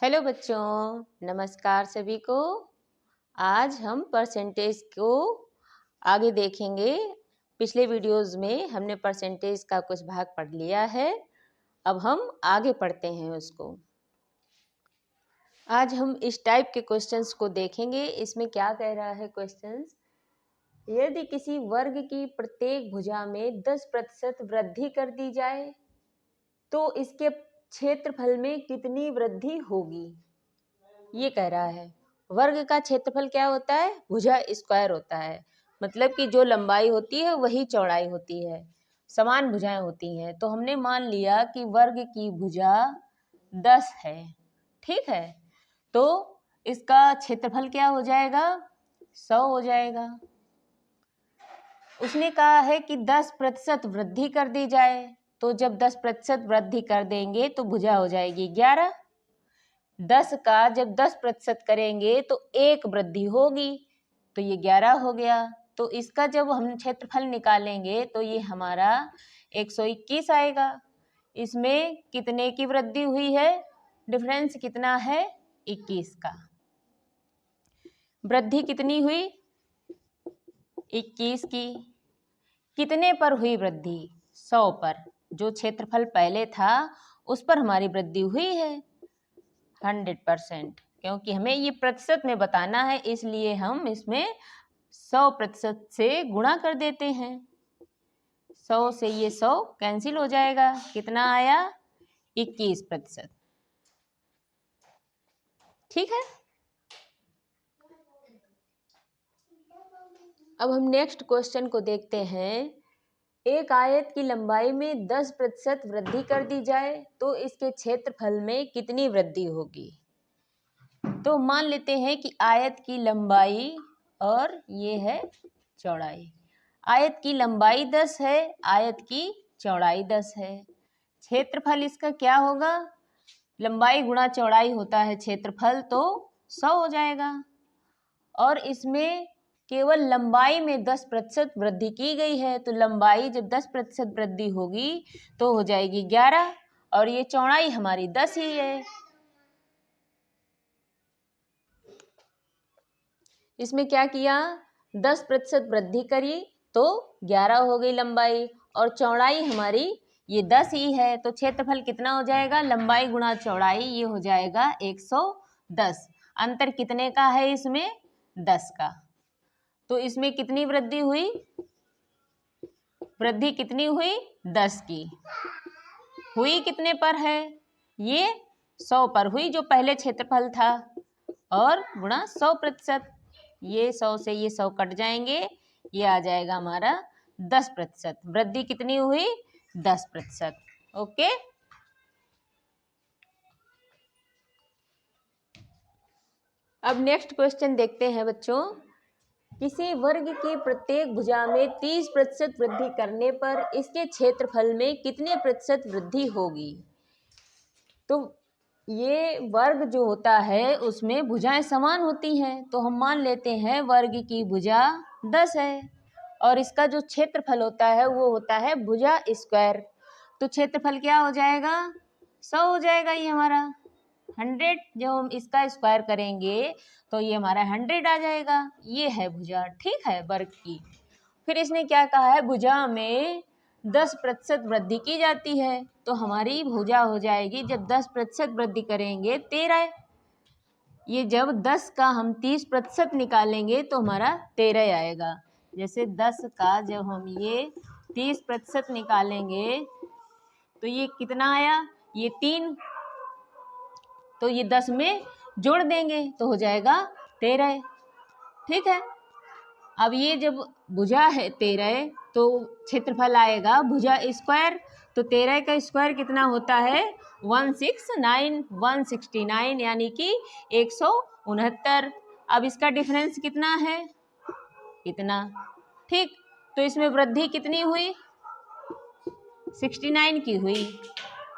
Hello बच्चों, नमस्कार सभी को। आज हम परसेंटेज को आगे देखेंगे। पिछले वीडियोस में हमने परसेंटेज का कुछ भाग पढ़ लिया है। अब हम आगे पढ़ते हैं उसको। आज हम इस टाइप के क्वेश्चंस को देखेंगे। इसमें क्या कह रहा है क्वेश्चंस, यदि किसी वर्ग की प्रत्येक भुजा में 10% वृद्धि कर दी जाए तो इसके क्षेत्रफल में कितनी वृद्धि होगी। ये कह रहा है वर्ग का क्षेत्रफल क्या होता है, भुजा स्क्वायर होता है। मतलब कि जो लंबाई होती है वही चौड़ाई होती है, समान भुजाएं होती हैं। तो हमने मान लिया कि वर्ग की भुजा 10 है, ठीक है। तो इसका क्षेत्रफल क्या हो जाएगा, 100 हो जाएगा। उसने कहा है कि 10% वृद्धि कर दी जाए, तो जब 10% वृद्धि कर देंगे तो भुजा हो जाएगी 11। 10 का जब 10% करेंगे तो 1 वृद्धि होगी, तो ये 11 हो गया। तो इसका जब हम क्षेत्रफल निकालेंगे तो ये हमारा 121 आएगा। इसमें कितने की वृद्धि हुई है, डिफरेंस कितना है, 21 का। वृद्धि कितनी हुई, 21 की। कितने पर हुई वृद्धि, 100 पर। जो क्षेत्रफल पहले था उस पर हमारी वृद्धि हुई है 100%, क्योंकि हमें ये प्रतिशत में बताना है, इसलिए हम इसमें 100% से गुणा कर देते हैं। 100 से ये 100 कैंसिल हो जाएगा, कितना आया, 21%। ठीक है। अब हम नेक्स्ट क्वेश्चन को देखते हैं। एक आयत की लंबाई में 10% वृद्धि कर दी जाए तो इसके क्षेत्रफल में कितनी वृद्धि होगी। तो मान लेते हैं कि आयत की लंबाई और ये है चौड़ाई। आयत की लंबाई 10 है, आयत की चौड़ाई 10 है। क्षेत्रफल इसका क्या होगा, लंबाई गुणा चौड़ाई होता है क्षेत्रफल, तो 100 हो जाएगा। और इसमें केवल लंबाई में 10% वृद्धि की गई है, तो लंबाई जब 10% वृद्धि होगी तो हो जाएगी 11, और ये चौड़ाई हमारी 10 ही है। इसमें क्या किया, 10% वृद्धि करी तो 11 हो गई लंबाई, और चौड़ाई हमारी ये 10 ही है। तो क्षेत्रफल कितना हो जाएगा, लंबाई गुणा चौड़ाई, ये हो जाएगा 110। अंतर कितने का है इसमें, 10 का। तो इसमें कितनी वृद्धि हुई, वृद्धि कितनी हुई, 10 की। हुई कितने पर है, ये 100 पर हुई, जो पहले क्षेत्रफल था, और गुणा 100%। ये 100 से ये 100 कट जाएंगे, ये आ जाएगा हमारा 10%। वृद्धि कितनी हुई, 10%। ओके। अब नेक्स्ट क्वेश्चन देखते हैं बच्चों। किसी वर्ग की प्रत्येक भुजा में 30% वृद्धि करने पर इसके क्षेत्रफल में कितने प्रतिशत वृद्धि होगी। तो ये वर्ग जो होता है उसमें भुजाएं समान होती हैं, तो हम मान लेते हैं वर्ग की भुजा 10 है, और इसका जो क्षेत्रफल होता है वो होता है भुजा स्क्वायर। तो क्षेत्रफल क्या हो जाएगा, 100 हो जाएगा। ये हमारा 100, जब हम इसका स्क्वायर करेंगे तो ये हमारा 100 आ जाएगा। ये है भुजा, ठीक है, वर्ग की। फिर इसने क्या कहा है, भुजा में 10% वृद्धि की जाती है, तो हमारी भुजा हो जाएगी, जब 10% वृद्धि करेंगे 13। ये जब 10 का हम 30% निकालेंगे तो हमारा 13 आएगा। जैसे 10 का जब हम ये 30% निकालेंगे तो ये कितना आया, ये 3, तो ये 10 में जोड़ देंगे तो हो जाएगा 13। ठीक है। अब ये जब भुजा है 13, तो क्षेत्रफल आएगा भुजा स्क्वायर। तो 13 का स्क्वायर कितना होता है, 169, यानी कि 169। अब इसका डिफरेंस कितना है, इतना। ठीक। तो इसमें वृद्धि कितनी हुई, 69 की हुई,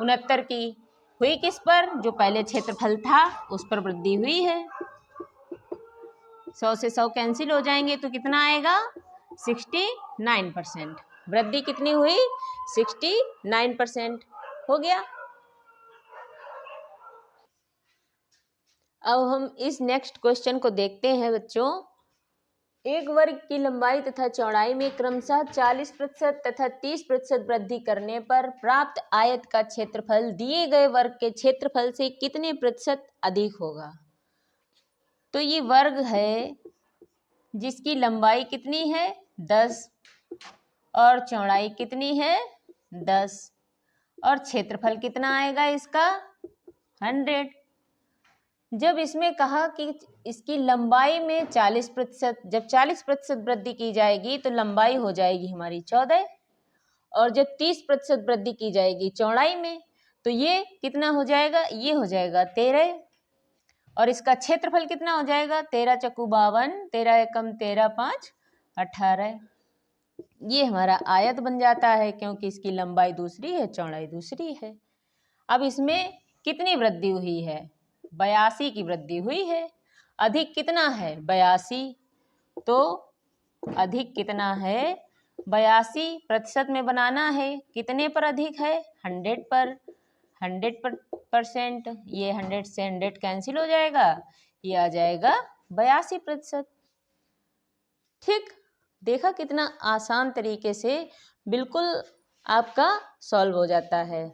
69 की हुई। किस पर, जो पहले क्षेत्रफल था उस पर वृद्धि हुई है। 100 से 100 कैंसिल हो जाएंगे तो कितना आएगा, 69%। वृद्धि कितनी हुई, 69% हो गया। अब हम इस नेक्स्ट क्वेश्चन को देखते हैं बच्चों। एक वर्ग की लंबाई तथा चौड़ाई में क्रमशः 40% तथा 30% वृद्धि करने पर प्राप्त आयत का क्षेत्रफल दिए गए वर्ग के क्षेत्रफल से कितने प्रतिशत अधिक होगा। तो ये वर्ग है जिसकी लंबाई कितनी है 10 और चौड़ाई कितनी है 10 और क्षेत्रफल कितना आएगा इसका 100। जब इसमें कहा कि इसकी लंबाई में 40%, जब 40% वृद्धि की जाएगी तो लंबाई हो जाएगी हमारी 14 और जब 30% वृद्धि की जाएगी चौड़ाई में तो ये कितना हो जाएगा, ये हो जाएगा 13 और इसका क्षेत्रफल कितना हो जाएगा 13 चक्कू 52, 13 एकम 13 5 18। ये हमारा आयत बन जाता है क्योंकि इसकी लंबाई दूसरी है चौड़ाई दूसरी है। अब इसमें कितनी वृद्धि हुई है 82 की वृद्धि हुई है। अधिक कितना है 82, तो अधिक कितना है 82% में बनाना है, कितने पर अधिक है 100 पर, 100%। ये 100 से 100 कैंसिल हो जाएगा, ये आ जाएगा 82%। ठीक, देखा कितना आसान तरीके से बिल्कुल आपका सॉल्व हो जाता है।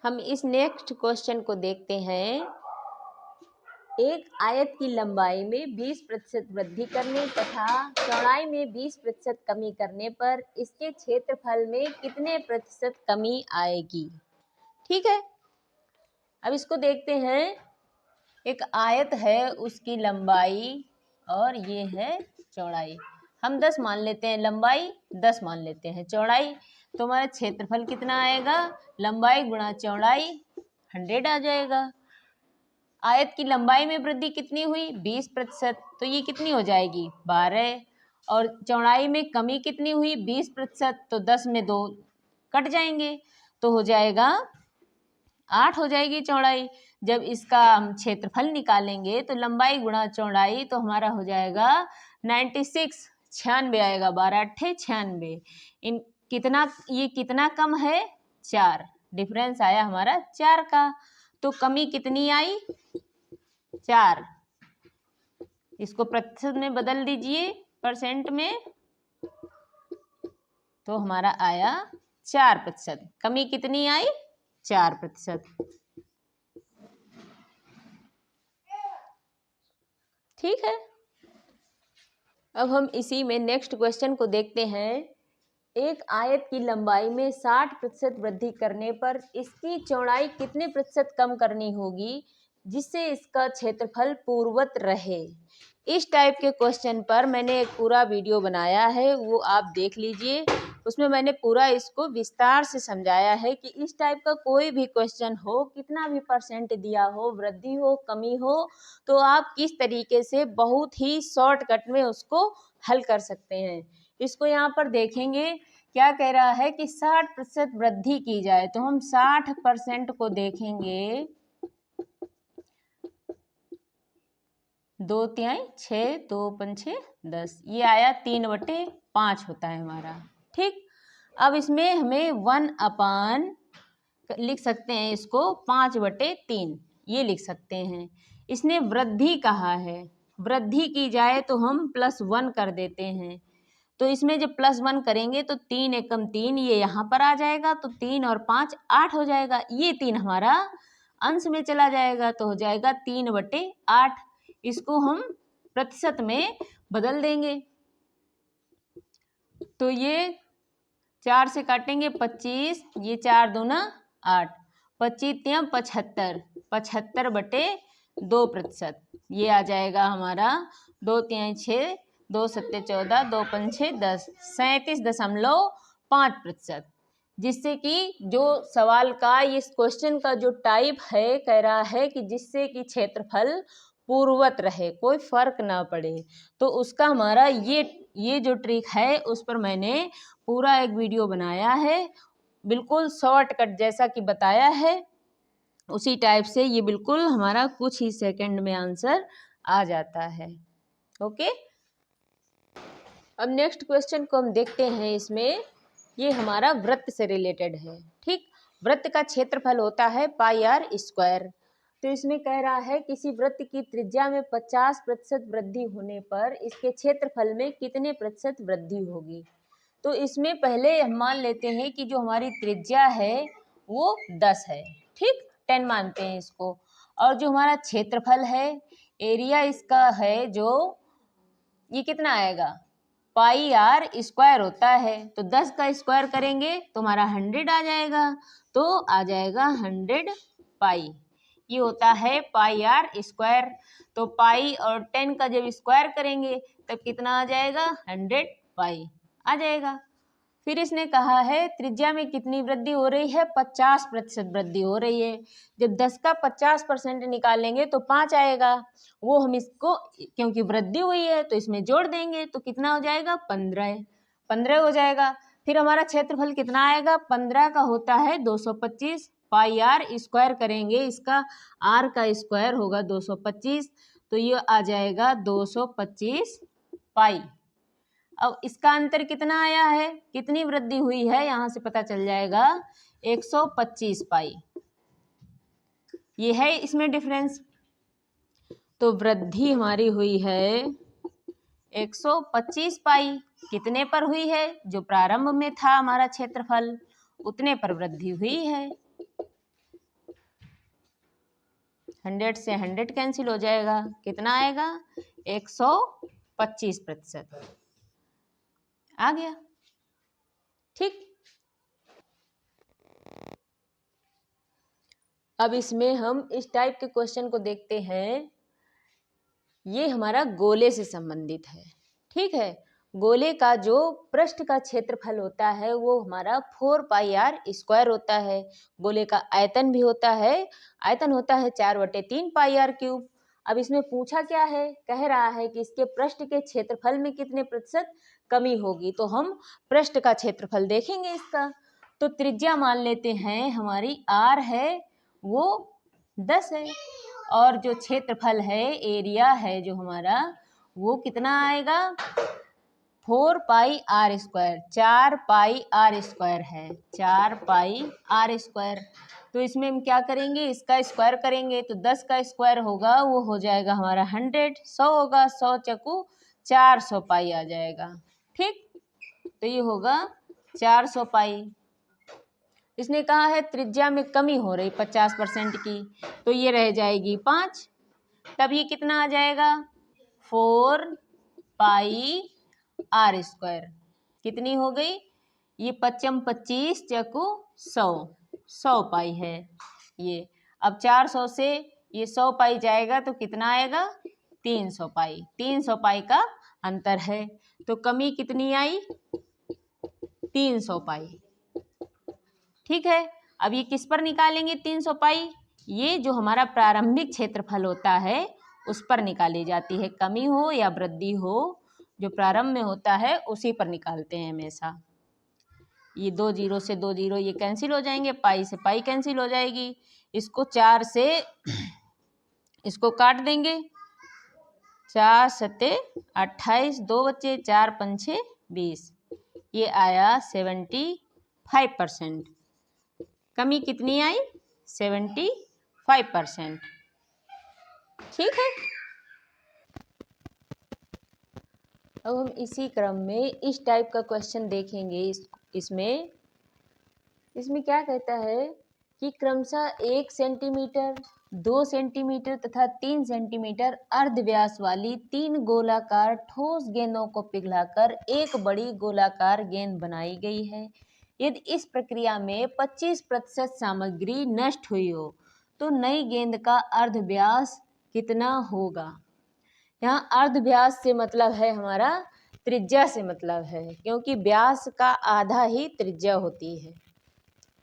हम इस नेक्स्ट क्वेश्चन को देखते हैं। एक आयत की लंबाई में 20% वृद्धि करने तथा चौड़ाई में 20% कमी करने पर इसके क्षेत्रफल में कितने प्रतिशत कमी आएगी। ठीक है, अब इसको देखते हैं। एक आयत है, उसकी लंबाई और ये है चौड़ाई। हम 10 मान लेते हैं लंबाई, 10 मान लेते हैं चौड़ाई, तो हमारा क्षेत्रफल कितना आएगा, लंबाई गुणा चौड़ाई 100 आ जाएगा। आयत की लंबाई में वृद्धि कितनी हुई 20%, तो ये कितनी हो जाएगी 12 और चौड़ाई में कमी कितनी हुई 20%, तो 10 में 2 कट जाएंगे तो हो जाएगा 8 हो जाएगी चौड़ाई। जब इसका हम क्षेत्रफल निकालेंगे तो लंबाई गुणा चौड़ाई तो हमारा हो जाएगा 96, 96 आएगा, 12 8 96। इन कितना, ये कितना कम है 4, डिफरेंस आया हमारा 4 का। तो कमी कितनी आई 4, इसको प्रतिशत में बदल दीजिए परसेंट में, तो हमारा आया 4%। कमी कितनी आई 4%। ठीक है, अब हम इसी में नेक्स्ट क्वेश्चन को देखते हैं। एक आयत की लंबाई में 60% वृद्धि करने पर इसकी चौड़ाई कितने प्रतिशत कम करनी होगी जिससे इसका क्षेत्रफल पूर्ववत रहे। इस टाइप के क्वेश्चन पर मैंने एक पूरा वीडियो बनाया है, वो आप देख लीजिए। उसमें मैंने पूरा इसको विस्तार से समझाया है कि इस टाइप का कोई भी क्वेश्चन हो, कितना भी परसेंट दिया हो, वृद्धि हो कमी हो, तो आप किस तरीके से बहुत ही शॉर्टकट में उसको हल कर सकते हैं। इसको यहाँ पर देखेंगे, क्या कह रहा है कि 60% वृद्धि की जाए, तो हम 60% को देखेंगे 2 तिहाई 6, 2 पंछे 10, ये आया 3/5 होता है हमारा। ठीक, अब इसमें हमें 1/, लिख सकते हैं इसको 5/3, ये लिख सकते हैं। इसने वृद्धि कहा है, वृद्धि की जाए तो हम +1 कर देते हैं। तो इसमें जब +1 करेंगे तो 3 एकम 3, ये यहाँ पर आ जाएगा, तो 3 और 5 8 हो जाएगा। ये 3 हमारा अंश में चला जाएगा तो हो जाएगा 3/8। इसको हम प्रतिशत में बदल देंगे, तो ये 4 से काटेंगे 25, ये 4 दूना 8, 25 तिया 75, 75/2%, ये आ जाएगा हमारा 2 तिहाई 6, 2 सत्ते 14, 2 पंछे 10, 37.5%। जिससे कि जो सवाल का, इस क्वेश्चन का जो टाइप है, कह रहा है कि जिससे कि क्षेत्रफल पूर्ववत रहे, कोई फर्क ना पड़े। तो उसका हमारा ये जो ट्रिक है उस पर मैंने पूरा एक वीडियो बनाया है, बिल्कुल शॉर्टकट जैसा कि बताया है उसी टाइप से ये बिल्कुल हमारा कुछ ही सेकंड में आंसर आ जाता है। ओके, अब नेक्स्ट क्वेश्चन को हम देखते हैं। इसमें ये हमारा वृत्त से रिलेटेड है। ठीक, वृत्त का क्षेत्रफल होता है पाई आर स्क्वायर। तो इसमें कह रहा है किसी वृत्त की त्रिज्या में 50% वृद्धि होने पर इसके क्षेत्रफल में कितने प्रतिशत वृद्धि होगी। तो इसमें पहले हम मान लेते हैं कि जो हमारी त्रिज्या है वो 10 है, ठीक, 10 मानते हैं इसको। और जो हमारा क्षेत्रफल है, एरिया इसका है जो, ये कितना आएगा, पाई आर स्क्वायर होता है। तो 10 का स्क्वायर करेंगे तो हमारा 100 आ जाएगा, तो आ जाएगा 100 पाई। ये होता है पाई आर स्क्वायर। तो पाई और 10 का जब स्क्वायर करेंगे तब कितना आ जाएगा, 100 पाई आ जाएगा। फिर इसने कहा है त्रिज्या में कितनी वृद्धि हो रही है, 50% वृद्धि हो रही है। जब 10 का 50% निकालेंगे तो 5 आएगा, वो हम इसको क्योंकि वृद्धि हुई है तो इसमें जोड़ देंगे तो कितना हो जाएगा, 15 हो जाएगा। फिर हमारा क्षेत्रफल कितना आएगा, 15 का होता है 225, पाई आर स्क्वायर करेंगे, इसका आर का स्क्वायर होगा 225, तो ये आ जाएगा 225 पाई। अब इसका अंतर कितना आया है, कितनी वृद्धि हुई है, यहां से पता चल जाएगा, 125 पाई। ये है इसमें डिफरेंस। तो वृद्धि हमारी हुई है 125 पाई। कितने पर हुई है, जो प्रारंभ में था हमारा क्षेत्रफल उतने पर वृद्धि हुई है। 100 से 100 कैंसिल हो जाएगा, कितना आएगा, 125% आ गया, ठीक। अब इसमें हम इस टाइप के क्वेश्चन को देखते हैं। ये हमारा गोले से संबंधित है, ठीक है। गोले का जो पृष्ठ का क्षेत्रफल होता है वो हमारा 4 पाई आर स्क्वायर होता है। गोले का आयतन भी होता है, आयतन होता है 4/3 पाई आर क्यूब। अब इसमें पूछा क्या है, कह रहा है कि इसके पृष्ठ के क्षेत्रफल में कितने प्रतिशत कमी होगी। तो हम पृष्ठ का क्षेत्रफल देखेंगे इसका। तो त्रिज्या मान लेते हैं हमारी आर है वो 10 है, और जो क्षेत्रफल है, एरिया है जो हमारा, वो कितना आएगा, 4 pi r square, 4 pi r square है, 4 पाई आर स्क्वायर। तो इसमें हम क्या करेंगे, इसका स्क्वायर करेंगे तो 10 का स्क्वायर होगा वो हो जाएगा हमारा 100, 100 होगा, 100 चकू 400 पाई आ जाएगा, ठीक। तो ये होगा 400 पाई। इसने कहा है त्रिज्या में कमी हो रही 50% की, तो ये रह जाएगी 5, तब ये कितना आ जाएगा, 4 पाई आर स्क्वायर। कितनी हो गई, ये 25 25 चकू 100, 100 पाई है ये। अब 400 से ये 100 पाई जाएगा तो कितना आएगा, 300 पाई। 300 पाई का अंतर है, तो कमी कितनी आई, 300 पाई, ठीक है। अब ये किस पर निकालेंगे 300 पाई, ये जो हमारा प्रारंभिक क्षेत्रफल होता है उस पर निकाली जाती है। कमी हो या वृद्धि हो, जो प्रारंभ में होता है उसी पर निकालते हैं हमेशा। ये 2 जीरो से 2 जीरो ये कैंसिल हो जाएंगे, पाई से पाई कैंसिल हो जाएगी। इसको 4 से इसको काट देंगे, 4 सत्ते 28, 2 बच्चे, 4 पंछे 20, ये आया 75%। कमी कितनी आई, 75%, ठीक है। अब हम इसी क्रम में इस टाइप का क्वेश्चन देखेंगे। इसमें क्या कहता है कि क्रमशः 1 सेंटीमीटर, 2 सेंटीमीटर तथा 3 सेंटीमीटर अर्धव्यास वाली 3 गोलाकार ठोस गेंदों को पिघलाकर एक बड़ी गोलाकार गेंद बनाई गई है। यदि इस प्रक्रिया में 25% सामग्री नष्ट हुई हो तो नई गेंद का अर्धव्यास कितना होगा। यहाँ अर्धव्यास से मतलब है हमारा त्रिज्या से मतलब है, क्योंकि व्यास का आधा ही त्रिज्या होती है,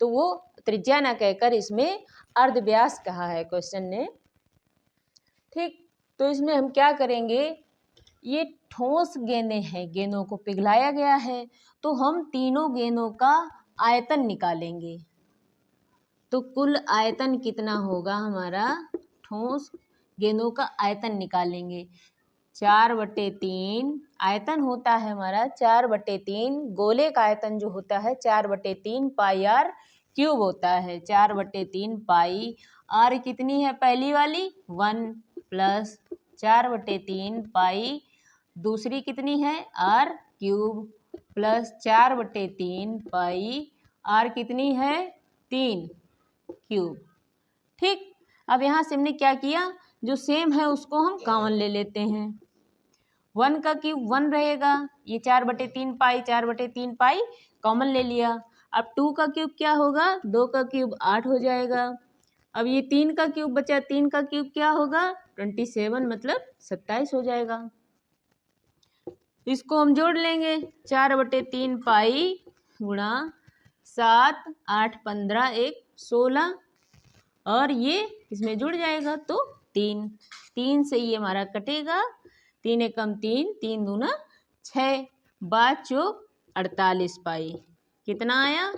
तो वो त्रिज्या ना कहकर इसमें अर्धव्यास कहा है क्वेश्चन ने, ठीक। तो इसमें हम क्या करेंगे, ये ठोस गेंदें हैं, गेंदों को पिघलाया गया है, तो हम तीनों गेंदों का आयतन निकालेंगे। तो कुल आयतन कितना होगा हमारा, ठोस गेंदों का आयतन निकालेंगे। 4/3 आयतन होता है हमारा, 4/3 गोले का आयतन जो होता है 4/3 पाई आर क्यूब होता है। 4/3 पाई आर कितनी है पहली वाली 1 प्लस 4/3 पाई दूसरी कितनी है r cube plus 4/3 pi r कितनी है 3 क्यूब। ठीक, अब यहाँ से हमने क्या किया, जो सेम है उसको हम कॉमन ले लेते हैं। 1 का क्यूब 1 रहेगा, ये 4/3 पाई 4/3 पाई कॉमन ले लिया। अब 2 का क्यूब क्या होगा, 2 का क्यूब 8 हो जाएगा। अब ये 3 का क्यूब बचा, 3 का क्यूब क्या होगा 27 मतलब 27 हो जाएगा। इसको हम जोड़ लेंगे, 4/3 पाई गुणा 7 8 15 1 16 और ये इसमें जुड़ जाएगा तो 3 से ये हमारा कटेगा, 3 एकम 3 3 दूना 6 5 चौक 48 पाई। कितना आया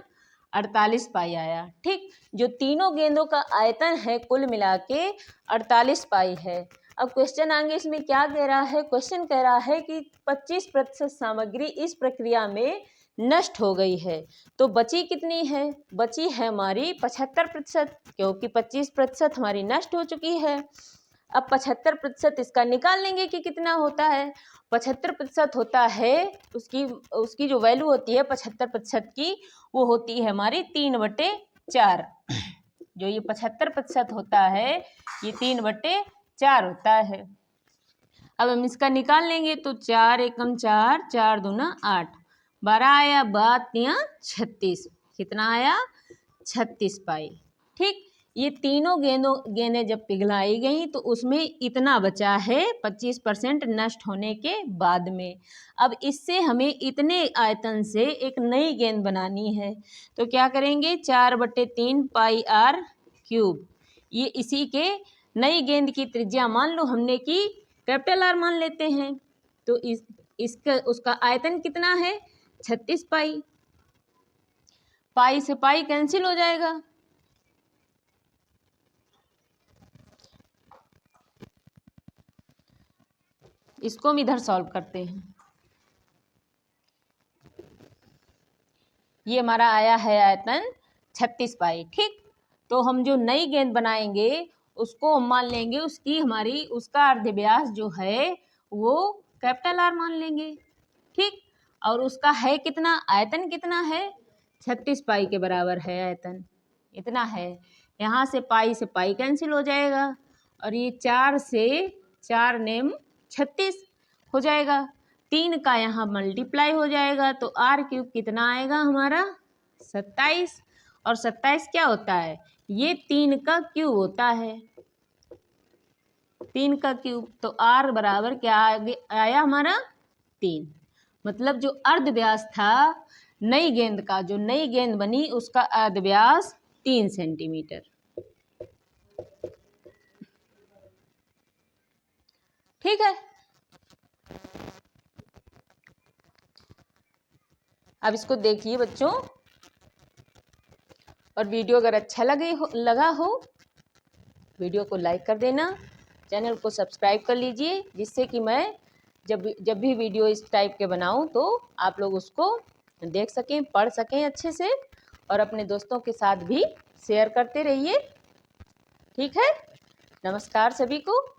48 पाई आया। ठीक, जो तीनों गेंदों का आयतन है कुल मिला के 48 पाई है। अब क्वेश्चन आगे इसमें क्या कह रहा है, क्वेश्चन कह रहा है कि 25% सामग्री इस प्रक्रिया में नष्ट हो गई है, तो बची कितनी है, बची है हमारी 75%, क्योंकि 25% हमारी नष्ट हो चुकी है। अब 75% इसका निकाल लेंगे कि कितना होता है। 75% होता है उसकी जो वैल्यू होती है 75% की, वो होती है हमारी 3/4। जो ये 75% होता है ये 3/4 होता है। अब हम इसका निकाल लेंगे तो 4 एकम 4 4 दूना 8 12 आया, 12 36 कितना आया 36 पाई। ठीक, ये तीनों गेंदें जब पिघलाई गई तो उसमें इतना बचा है 25% नष्ट होने के बाद में। अब इससे हमें इतने आयतन से एक नई गेंद बनानी है, तो क्या करेंगे 4/3 पाई आर क्यूब, ये इसी के नई गेंद की त्रिज्या मान लो हमने की कैपिटल आर मान लेते हैं, तो इसका उसका आयतन कितना है 36 पाई। पाई से पाई कैंसिल हो जाएगा, इसको हम इधर सॉल्व करते हैं। ये हमारा आया है आयतन 36 पाई। ठीक, तो हम जो नई गेंद बनाएंगे उसको हम मान लेंगे उसका अर्धव्यास जो है वो कैपिटल आर मान लेंगे। ठीक, और उसका है कितना, आयतन कितना है 36 पाई के बराबर है आयतन, इतना है। यहाँ से पाई कैंसिल हो जाएगा और ये 4 से 4 नेम 36 हो जाएगा, 3 का यहाँ मल्टीप्लाई हो जाएगा तो आर क्यूब कितना आएगा हमारा 27। और 27 क्या होता है, ये 3 का क्यूब होता है, 3 का क्यूब, तो आर बराबर क्या आया हमारा 3। मतलब जो अर्धव्यास था नई गेंद का, जो नई गेंद बनी उसका अर्धव्यास 3 सेंटीमीटर। ठीक है, अब इसको देखिए बच्चों, और वीडियो अगर अच्छा लगा हो वीडियो को लाइक कर देना, चैनल को सब्सक्राइब कर लीजिए, जिससे कि मैं जब भी वीडियो इस टाइप के बनाऊं तो आप लोग उसको देख सकें, पढ़ सकें अच्छे से, और अपने दोस्तों के साथ भी शेयर करते रहिए। ठीक है, नमस्कार सभी को।